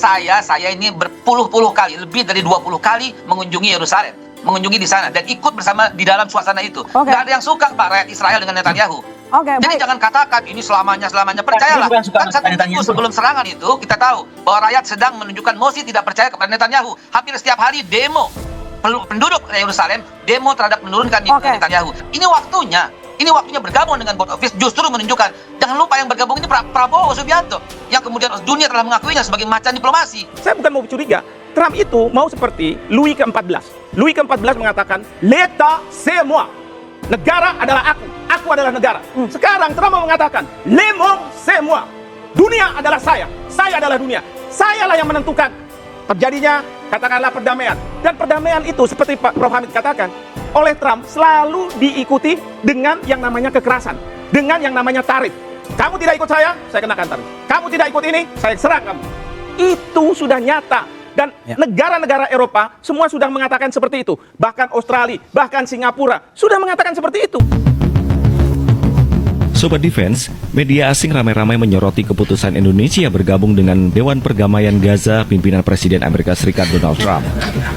saya ini berpuluh-puluh kali, lebih dari 20 kali mengunjungi Yerusalem, mengunjungi di sana dan ikut bersama di dalam suasana itu. Nggak ada yang suka Pak rakyat Israel dengan Netanyahu. Jadi jangan katakan ini selamanya. Percayalah, kan 1 minggu sebelum serangan itu kita tahu bahwa rakyat sedang menunjukkan mosi tidak percaya kepada Netanyahu. Hampir setiap hari demo penduduk Yerusalem demo terhadap menurunkan Netanyahu. Ini waktunya bergabung dengan Board of Peace, justru menunjukkan, jangan lupa yang bergabung ini Prabowo Subianto yang kemudian dunia telah mengakuinya sebagai macan diplomasi. Saya bukan mau curiga, Trump itu mau seperti Louis ke-14. Louis ke-14 mengatakan, "L'État c'est moi." Negara adalah aku adalah negara. Sekarang Trump mau mengatakan, "Le monde c'est moi." Dunia adalah saya adalah dunia. Sayalah yang menentukan terjadinya katakanlah perdamaian. Dan perdamaian itu seperti Pak Prof Hamid katakan, oleh Trump selalu diikuti dengan yang namanya kekerasan, dengan yang namanya tarif. Kamu tidak ikut saya kenakan tarif. Kamu tidak ikut ini, saya serang kamu. Itu sudah nyata. Dan negara-negara Eropa semua sudah mengatakan seperti itu. Bahkan Australia, bahkan Singapura sudah mengatakan seperti itu. Sobat Defense, media asing ramai-ramai menyoroti keputusan Indonesia bergabung dengan Dewan Perdamaian Gaza pimpinan Presiden Amerika Serikat Donald Trump.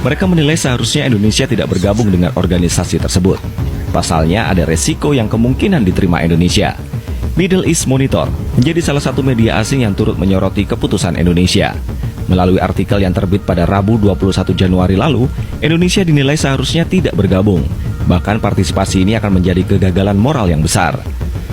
Mereka menilai seharusnya Indonesia tidak bergabung dengan organisasi tersebut. Pasalnya ada resiko yang kemungkinan diterima Indonesia. Middle East Monitor menjadi salah satu media asing yang turut menyoroti keputusan Indonesia. Melalui artikel yang terbit pada Rabu 21 Januari lalu, Indonesia dinilai seharusnya tidak bergabung. Bahkan partisipasi ini akan menjadi kegagalan moral yang besar.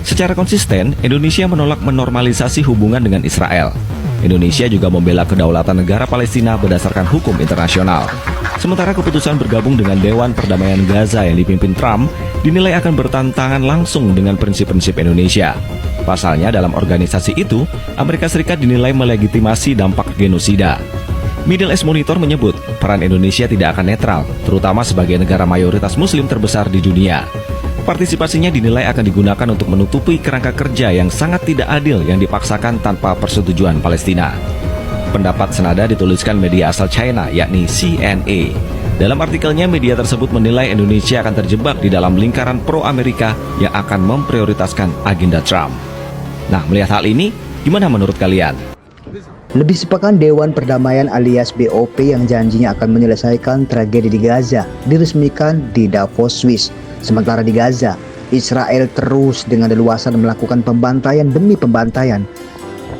Secara konsisten, Indonesia menolak menormalisasi hubungan dengan Israel. Indonesia juga membela kedaulatan negara Palestina berdasarkan hukum internasional. Sementara keputusan bergabung dengan Dewan Perdamaian Gaza yang dipimpin Trump dinilai akan bertentangan langsung dengan prinsip-prinsip Indonesia. Pasalnya dalam organisasi itu, Amerika Serikat dinilai melegitimasi dampak genosida. Middle East Monitor menyebut peran Indonesia tidak akan netral, terutama sebagai negara mayoritas Muslim terbesar di dunia. Partisipasinya dinilai akan digunakan untuk menutupi kerangka kerja yang sangat tidak adil yang dipaksakan tanpa persetujuan Palestina. Pendapat senada dituliskan media asal China, yakni CNA. Dalam artikelnya, media tersebut menilai Indonesia akan terjebak di dalam lingkaran pro-Amerika yang akan memprioritaskan agenda Trump. Nah, melihat hal ini, gimana menurut kalian? Lebih sepekan Dewan Perdamaian alias BOP yang janjinya akan menyelesaikan tragedi di Gaza diresmikan di Davos, Swiss. Sementara di Gaza, Israel terus dengan leluasa melakukan pembantaian demi pembantaian.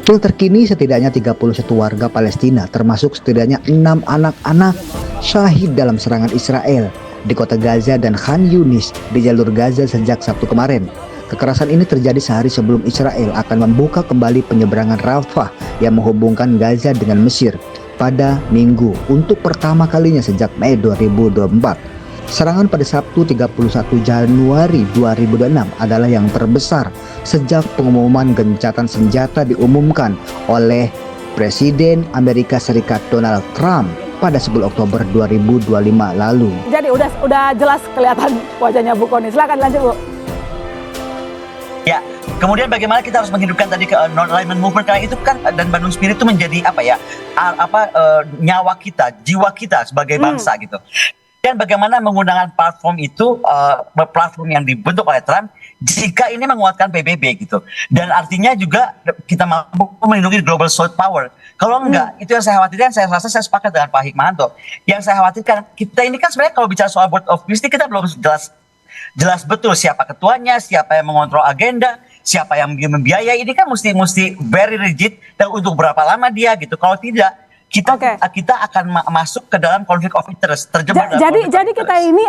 Terkini setidaknya 31 warga Palestina termasuk setidaknya 6 anak-anak syahid dalam serangan Israel di kota Gaza dan Khan Yunis di jalur Gaza sejak Sabtu kemarin. Kekerasan ini terjadi sehari sebelum Israel akan membuka kembali penyeberangan Rafah yang menghubungkan Gaza dengan Mesir pada Minggu untuk pertama kalinya sejak Mei 2024. Serangan pada Sabtu 31 Januari 2026 adalah yang terbesar sejak pengumuman gencatan senjata diumumkan oleh Presiden Amerika Serikat Donald Trump pada 10 Oktober 2025 lalu. Jadi udah jelas kelihatan wajahnya Bu Koni. Silakan lanjut, Bu. Ya, kemudian bagaimana kita harus menghidupkan tadi ke non-alignment movement, karena itu kan dan Bandung Spirit itu menjadi nyawa kita, jiwa kita sebagai bangsa gitu. Dan bagaimana menggunakan platform itu, platform yang dibentuk oleh Trump, jika ini menguatkan PBB gitu. Dan artinya juga kita mampu melindungi global soft power. Kalau enggak, itu yang saya khawatirkan, saya rasa saya sepakat dengan Pak Hikmahanto. Yang saya khawatirkan, kita ini kan sebenarnya kalau bicara soal Board of Peace, kita belum jelas betul siapa ketuanya, siapa yang mengontrol agenda, siapa yang membiayai. Ini kan mesti very rigid, dan untuk berapa lama dia gitu. Kalau tidak, kita akan masuk ke dalam konflik of interest, terjebak jadi kita ini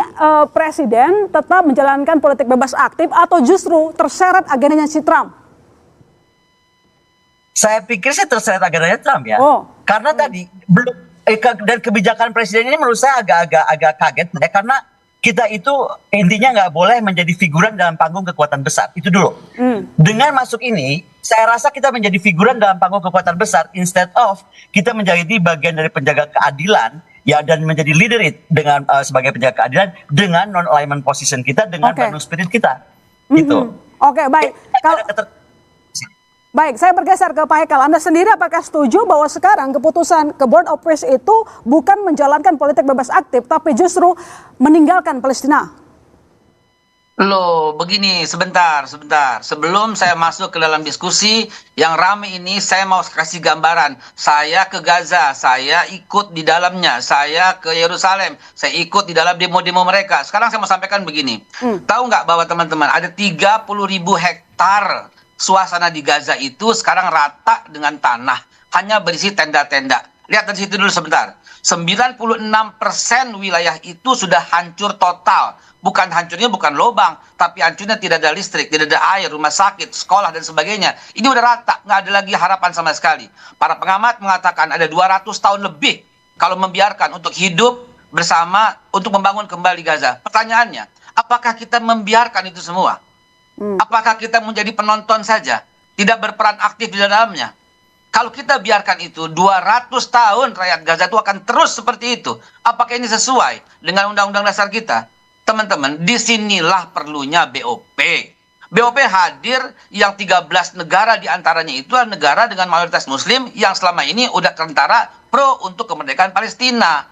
presiden tetap menjalankan politik bebas aktif atau justru terseret agendanya si Trump? Saya pikir sih terseret agendanya Trump ya. Karena tadi belum dan kebijakan presiden ini menurut saya agak kaget ya, karena kita itu intinya nggak boleh menjadi figuran dalam panggung kekuatan besar, itu dulu. Dengan masuk ini, saya rasa kita menjadi figuran dalam panggung kekuatan besar instead of kita menjadi bagian dari penjaga keadilan ya, dan menjadi leader dengan sebagai penjaga keadilan dengan non alignment position kita dengan Bandung Spirit kita. Gitu. Baik. Baik, saya bergeser ke Pak Hekal. Anda sendiri apakah setuju bahwa sekarang keputusan ke Board of Peace itu bukan menjalankan politik bebas aktif, tapi justru meninggalkan Palestina? Loh, begini, sebentar. Sebelum saya masuk ke dalam diskusi yang ramai ini, saya mau kasih gambaran. Saya ke Gaza, saya ikut di dalamnya, saya ke Yerusalem, saya ikut di dalam demo-demo mereka. Sekarang saya mau sampaikan begini. Tahu nggak bahwa teman-teman, ada 30.000 hektar suasana di Gaza itu sekarang rata dengan tanah, hanya berisi tenda-tenda. Lihat dari situ dulu sebentar. 96% wilayah itu sudah hancur total. Bukan hancurnya bukan lubang, tapi hancurnya tidak ada listrik, tidak ada air, rumah sakit, sekolah, dan sebagainya. Ini udah rata, nggak ada lagi harapan sama sekali. Para pengamat mengatakan ada 200 tahun lebih kalau membiarkan untuk hidup bersama, untuk membangun kembali Gaza. Pertanyaannya, apakah kita membiarkan itu semua? Apakah kita menjadi penonton saja, tidak berperan aktif di dalamnya? Kalau kita biarkan itu, 200 tahun rakyat Gaza itu akan terus seperti itu. Apakah ini sesuai dengan undang-undang dasar kita? Teman-teman, disinilah perlunya BOP. BOP hadir yang 13 negara diantaranya itu adalah negara dengan mayoritas muslim yang selama ini udah tentara pro untuk kemerdekaan Palestina.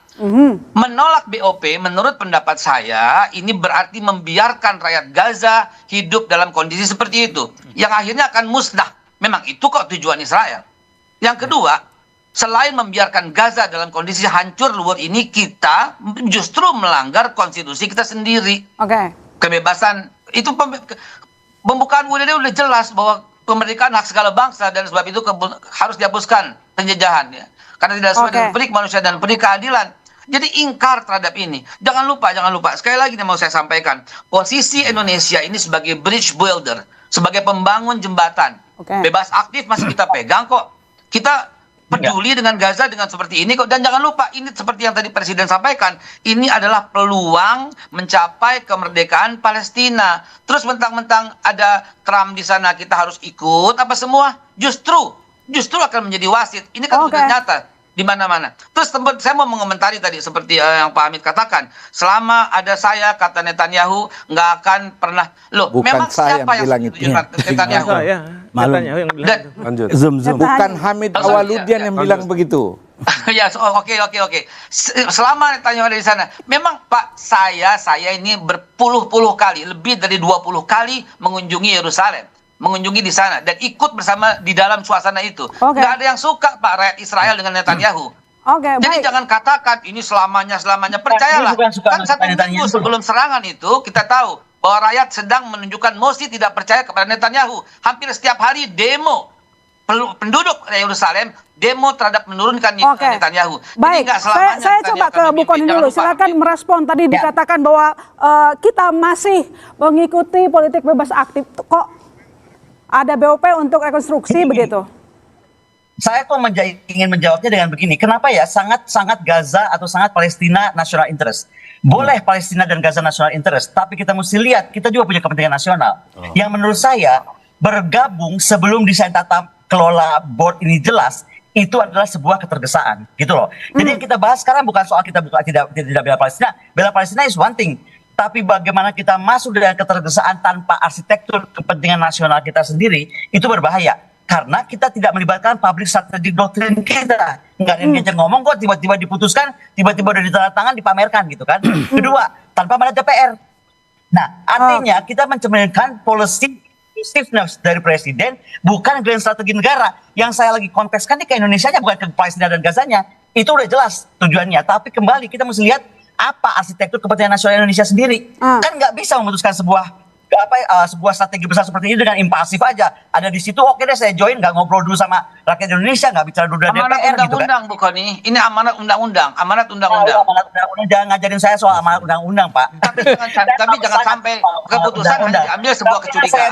Menolak BOP menurut pendapat saya ini berarti membiarkan rakyat Gaza hidup dalam kondisi seperti itu. Yang akhirnya akan musnah. Memang itu kok tujuan Israel. Yang kedua, selain membiarkan Gaza dalam kondisi hancur luar ini, kita justru melanggar konstitusi kita sendiri. Kebebasan itu pembukaan UUD udah jelas bahwa kemerdekaan hak segala bangsa dan sebab itu harus dihapuskan penjajahan ya. Karena tidak sesuai dengan peri manusia dan peri keadilan. Jadi ingkar terhadap ini. Jangan lupa. Sekali lagi yang mau saya sampaikan, posisi Indonesia ini sebagai bridge builder, sebagai pembangun jembatan. Bebas aktif masih kita pegang kok. Kita peduli dengan Gaza dengan seperti ini kok. Dan jangan lupa, ini seperti yang tadi Presiden sampaikan, ini adalah peluang mencapai kemerdekaan Palestina. Terus mentang-mentang ada Trump di sana kita harus ikut apa semua? Justru akan menjadi wasit. Ini kan sudah nyata di mana-mana. Terus saya mau mengomentari tadi seperti yang Pak Hamid katakan, selama ada saya, kata Netanyahu, nggak akan pernah. Loh, bukan memang saya siapa yang bilang setuju itu. Netanyahu? Netanyahu yang bilang. Lanjut. Bukan Hamid Awaluddin yang bilang begitu. Ya, oke. Selama Netanyahu ada di sana, memang Pak, saya ini berpuluh-puluh kali, lebih dari 20 kali mengunjungi Yerusalem, mengunjungi di sana dan ikut bersama di dalam suasana itu. Nggak ada yang suka Pak rakyat Israel dengan Netanyahu. Jadi jangan katakan ini selamanya. Percayalah, kan 1 minggu sebelum serangan itu kita tahu bahwa rakyat sedang menunjukkan mosi tidak percaya kepada Netanyahu. Hampir setiap hari demo penduduk Yerusalem demo terhadap menurunkan Netanyahu. Baik, saya coba ke Bu Kony dulu. Silakan merespon tadi dikatakan bahwa kita masih mengikuti politik bebas aktif. Kok ada BOP untuk rekonstruksi begitu? Saya kok ingin menjawabnya dengan begini. Kenapa ya sangat Gaza atau sangat Palestina national interest? Boleh Palestina dan Gaza national interest, tapi kita mesti lihat kita juga punya kepentingan nasional. Yang menurut saya bergabung sebelum desain tata kelola board ini jelas, itu adalah sebuah ketergesaan, gitu loh. Jadi yang kita bahas sekarang bukan soal kita tidak bela Palestina. Bela Palestina is one thing. Tapi bagaimana kita masuk dengan ketergesaan tanpa arsitektur kepentingan nasional kita sendiri, itu berbahaya. Karena kita tidak melibatkan public strategic doctrine kita. Nggak ada yang ngomong kok, tiba-tiba diputuskan, tiba-tiba udah ditandatangan, dipamerkan gitu kan. Kedua, tanpa ada DPR. Nah, artinya kita mencerminkan policy inclusiveness dari Presiden, bukan grand strategi negara. Yang saya lagi konteskan ini ke Indonesia-nya, bukan ke Palestina dan Gazanya. Itu udah jelas tujuannya. Tapi kembali kita mesti lihat apa arsitektur kepentingan nasional Indonesia sendiri. Kan nggak bisa memutuskan sebuah strategi besar seperti ini dengan impulsif aja. Ada di situ, oke deh saya join, nggak ngobrol dulu sama rakyat Indonesia, nggak bicara dulu dengan DPR gitu kan. Bu Kony, ini amanat undang-undang. Amanat undang-undang, jangan ngajarin saya soal amanat undang-undang, Pak. Tapi jangan sampai keputusan hanya diambil sebuah kecurigaan,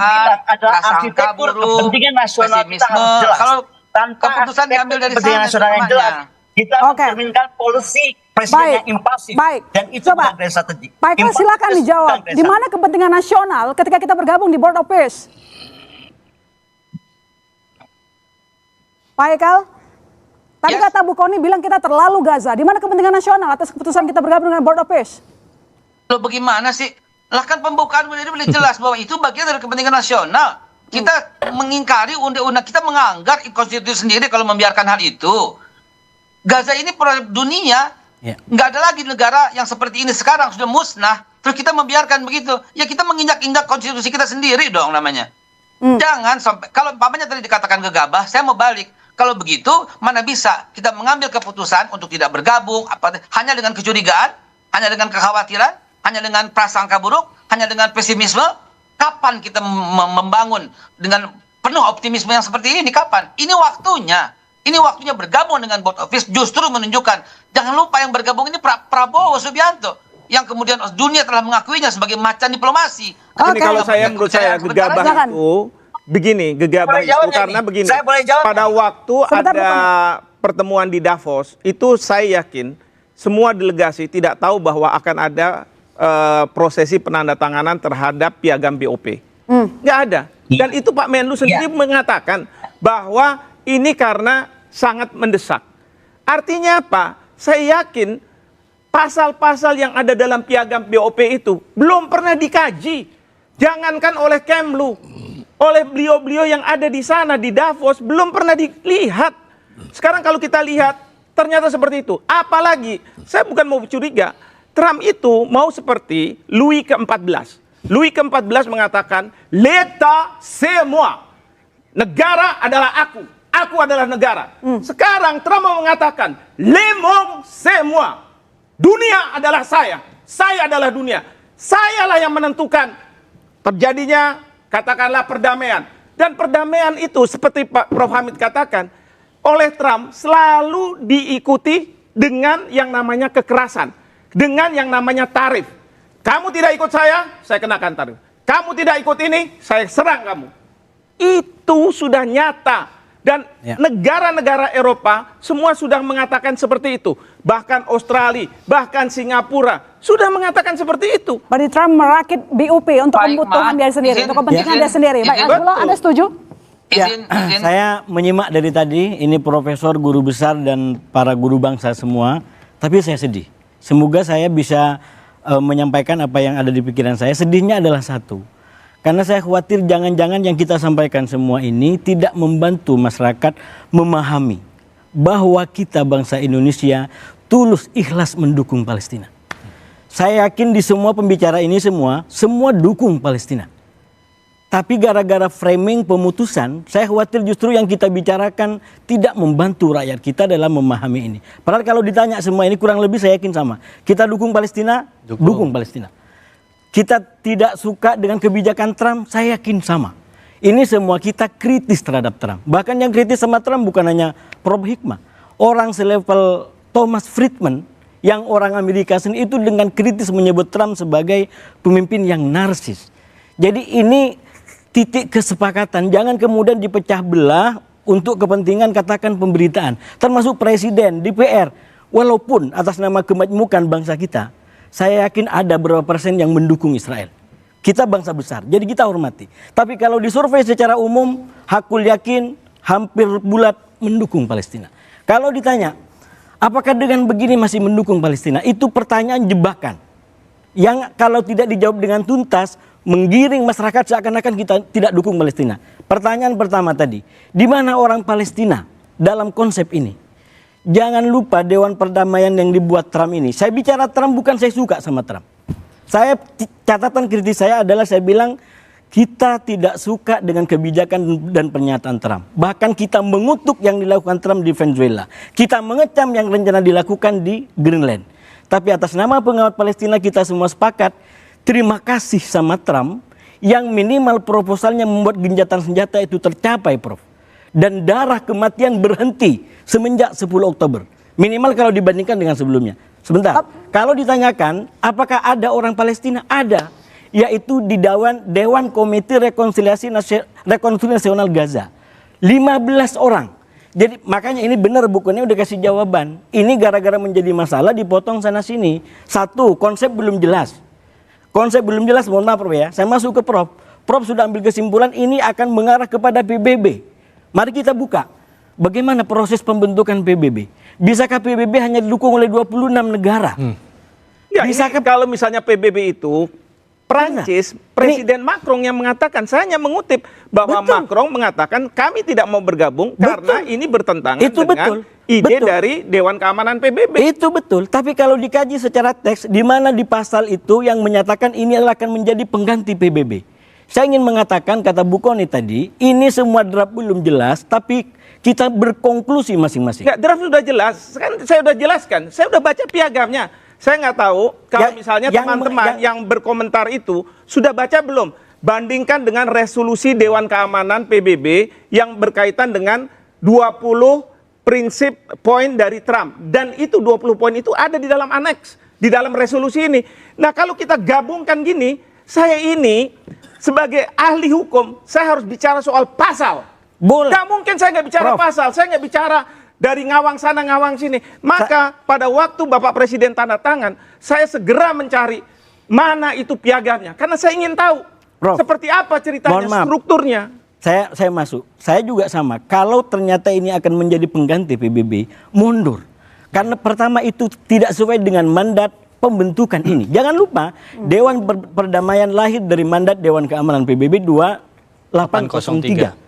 prasangka buruk, pesimisme. Kalau keputusan diambil dari sana semuanya. Kita mencerminkan polisi Presiden yang impulsif, dan itu bukan strategi. Pak Eka, silakan dijawab. Di mana kepentingan nasional ketika kita bergabung di Board of Peace? Pak Eka, tadi kata Bu Kony bilang kita terlalu Gaza. Di mana kepentingan nasional atas keputusan kita bergabung dengan Board of Peace? Loh, bagaimana sih? Lah kan pembukaan UUD boleh jelas bahwa itu bagian dari kepentingan nasional. Kita mengingkari undang-undang, kita menganggap konstitusi sendiri kalau membiarkan hal itu. Gaza ini produk dunia. Nggak ada lagi negara yang seperti ini sekarang, sudah musnah. Terus kita membiarkan begitu. Ya kita menginjak-injak konstitusi kita sendiri dong namanya. Jangan sampai, kalau umpamanya tadi dikatakan gegabah, saya mau balik. Kalau begitu, mana bisa kita mengambil keputusan untuk tidak bergabung, hanya dengan kecurigaan, hanya dengan kekhawatiran, hanya dengan prasangka buruk, hanya dengan pesimisme. Kapan kita membangun dengan penuh optimisme yang seperti ini? Kapan? Ini waktunya. Ini waktunya bergabung dengan board office, justru menunjukkan. Jangan lupa yang bergabung ini Prabowo Subianto, yang kemudian dunia telah mengakuinya sebagai macan diplomasi. Ini kalau menurut saya gegabah itu begini, gegabah itu karena begini. Pada waktu ada pertemuan di Davos, itu saya yakin semua delegasi tidak tahu bahwa akan ada prosesi penandatanganan terhadap piagam BOP. Nggak ada. Dan itu Pak Menlu sendiri mengatakan bahwa ini karena sangat mendesak. Artinya apa? Saya yakin pasal-pasal yang ada dalam piagam BOP itu belum pernah dikaji. Jangankan oleh Kemlu, oleh beliau-beliau yang ada di sana di Davos belum pernah dilihat. Sekarang kalau kita lihat ternyata seperti itu. Apalagi saya bukan mau curiga, Trump itu mau seperti Louis ke-14. Louis ke-14 mengatakan, "L'État c'est moi." Negara adalah aku. Aku adalah negara. Sekarang Trump mau mengatakan, "Le monde c'est moi." Dunia adalah saya. Saya adalah dunia. Sayalah yang menentukan terjadinya, katakanlah, perdamaian. Dan perdamaian itu seperti Pak Prof Hamid katakan, oleh Trump selalu diikuti dengan yang namanya kekerasan. Dengan yang namanya tarif. Kamu tidak ikut saya kenakan tarif. Kamu tidak ikut ini, saya serang kamu. Itu sudah nyata. Dan negara-negara Eropa semua sudah mengatakan seperti itu. Bahkan Australia, bahkan Singapura sudah mengatakan seperti itu. Berarti Trump merakit BOP untuk kebutuhan dia sendiri, untuk kepentingan dia sendiri. Baik, Azullah, Anda setuju? Ya, saya menyimak dari tadi, ini profesor, guru besar, dan para guru bangsa semua. Tapi saya sedih. Semoga saya bisa menyampaikan apa yang ada di pikiran saya. Sedihnya adalah satu. Karena saya khawatir jangan-jangan yang kita sampaikan semua ini tidak membantu masyarakat memahami bahwa kita bangsa Indonesia tulus ikhlas mendukung Palestina. Saya yakin di semua pembicara ini semua dukung Palestina. Tapi gara-gara framing pemutusan, saya khawatir justru yang kita bicarakan tidak membantu rakyat kita dalam memahami ini. Padahal kalau ditanya semua ini kurang lebih saya yakin sama. Kita dukung Palestina, dukung Palestina. Kita tidak suka dengan kebijakan Trump, saya yakin sama. Ini semua kita kritis terhadap Trump. Bahkan yang kritis sama Trump bukan hanya Prof Hikmah. Orang selevel Thomas Friedman, yang orang Amerika sendiri itu dengan kritis menyebut Trump sebagai pemimpin yang narsis. Jadi ini titik kesepakatan, jangan kemudian dipecah belah untuk kepentingan katakan pemberitaan. Termasuk Presiden, DPR, walaupun atas nama kemajmukan bangsa kita, saya yakin ada berapa persen yang mendukung Israel. Kita bangsa besar, jadi kita hormati. Tapi kalau disurvei secara umum, hakul yakin hampir bulat mendukung Palestina. Kalau ditanya, apakah dengan begini masih mendukung Palestina? Itu pertanyaan jebakan. Yang kalau tidak dijawab dengan tuntas, menggiring masyarakat seakan-akan kita tidak dukung Palestina. Pertanyaan pertama tadi, di mana orang Palestina dalam konsep ini? Jangan lupa Dewan Perdamaian yang dibuat Trump ini. Saya bicara Trump bukan saya suka sama Trump. Catatan kritis saya adalah saya bilang kita tidak suka dengan kebijakan dan pernyataan Trump. Bahkan kita mengutuk yang dilakukan Trump di Venezuela. Kita mengecam yang rencana dilakukan di Greenland. Tapi atas nama pengawat Palestina kita semua sepakat, terima kasih sama Trump yang minimal proposalnya membuat gencatan senjata itu tercapai, Prof. Dan darah kematian berhenti semenjak 10 Oktober. Minimal kalau dibandingkan dengan sebelumnya. Sebentar, kalau ditanyakan apakah ada orang Palestina? Ada, yaitu di Dewan Komite Rekonsiliasi Nasional Gaza. 15 orang. Jadi makanya ini benar bukunya udah kasih jawaban. Ini gara-gara menjadi masalah dipotong sana sini. Satu, konsep belum jelas. Konsep belum jelas, mohon maaf Prof ya. Saya masuk ke Prof. Prof sudah ambil kesimpulan ini akan mengarah kepada PBB. Mari kita buka. Bagaimana proses pembentukan PBB? Bisakah PBB hanya didukung oleh 26 negara? Ya, bisakah kalau misalnya PBB itu Prancis, Presiden Macron yang mengatakan, saya hanya mengutip bahwa Macron mengatakan kami tidak mau bergabung karena ini bertentangan dengan ide dari Dewan Keamanan PBB. Itu betul, tapi kalau dikaji secara teks, di mana di pasal itu yang menyatakan ini akan menjadi pengganti PBB. Saya ingin mengatakan, kata Bu Kony tadi, ini semua draft belum jelas, tapi kita berkonklusi masing-masing. Enggak, draft sudah jelas, kan saya sudah jelaskan, saya sudah baca piagamnya. Saya nggak tahu kalau misalnya teman-teman yang berkomentar itu sudah baca belum? Bandingkan dengan resolusi Dewan Keamanan PBB yang berkaitan dengan 20 prinsip poin dari Trump. Dan itu 20 poin itu ada di dalam aneks, di dalam resolusi ini. Nah kalau kita gabungkan gini, saya ini sebagai ahli hukum, saya harus bicara soal pasal. Boleh. Nggak mungkin saya nggak bicara pasal, saya nggak bicara dari ngawang sana ngawang sini. Maka pada waktu Bapak Presiden tanda tangan, saya segera mencari mana itu piagamnya. Karena saya ingin tahu seperti apa ceritanya, strukturnya. Saya masuk. Saya juga sama. Kalau ternyata ini akan menjadi pengganti PBB, mundur. Karena pertama itu tidak sesuai dengan mandat pembentukan ini. Jangan lupa, Dewan Perdamaian lahir dari mandat Dewan Keamanan PBB 2803.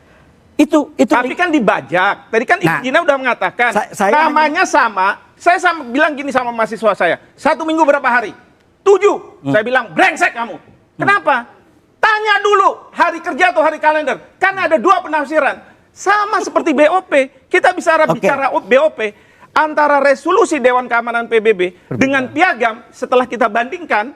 Tapi kan dibajak. Tadi kan Ibu Gina udah mengatakan namanya sama. Saya bilang gini sama mahasiswa saya. 1 minggu berapa hari? 7. Saya bilang brengsek kamu. Kenapa? Tanya dulu hari kerja atau hari kalender. Kan ada 2 penafsiran. Sama seperti BOP. Kita bisa bicara BOP antara resolusi Dewan Keamanan PBB dengan piagam. Setelah kita bandingkan,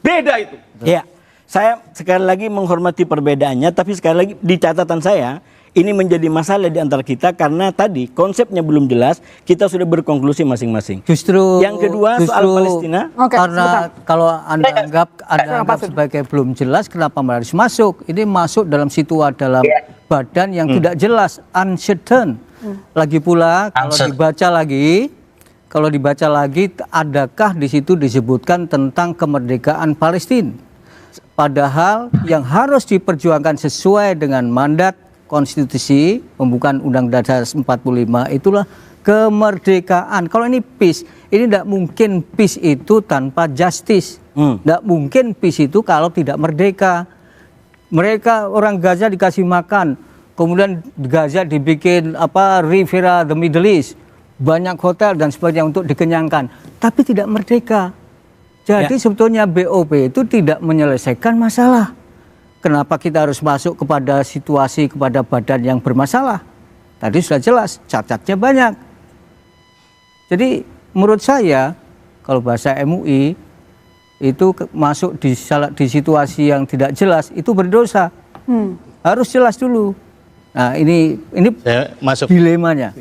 beda itu. Ya, saya sekali lagi menghormati perbedaannya, tapi sekali lagi di catatan saya, ini menjadi masalah di antara kita karena tadi konsepnya belum jelas, kita sudah berkonklusi masing-masing. Justru yang kedua soal Palestina, karena kalau Anda anggap sebagai belum jelas, kenapa harus masuk? Ini masuk dalam dalam badan yang tidak jelas, uncertain. Lagi pula kalau dibaca lagi, adakah di situ disebutkan tentang kemerdekaan Palestina? Padahal yang harus diperjuangkan sesuai dengan mandat konstitusi pembukaan Undang-Undang Dasar 45 itulah kemerdekaan. Kalau ini peace, ini tidak mungkin peace itu tanpa justice. Tidak mungkin peace itu kalau tidak merdeka. Mereka orang Gaza dikasih makan, kemudian Gaza dibikin Riviera the Middle East, banyak hotel dan sebagainya untuk dikenyangkan, tapi tidak merdeka. Jadi sebetulnya BOP itu tidak menyelesaikan masalah. Kenapa kita harus masuk kepada situasi, kepada badan yang bermasalah? Tadi sudah jelas, cacatnya banyak. Jadi menurut saya, kalau bahasa MUI, itu masuk di situasi yang tidak jelas, itu berdosa. Harus jelas dulu. Nah ini dilemanya.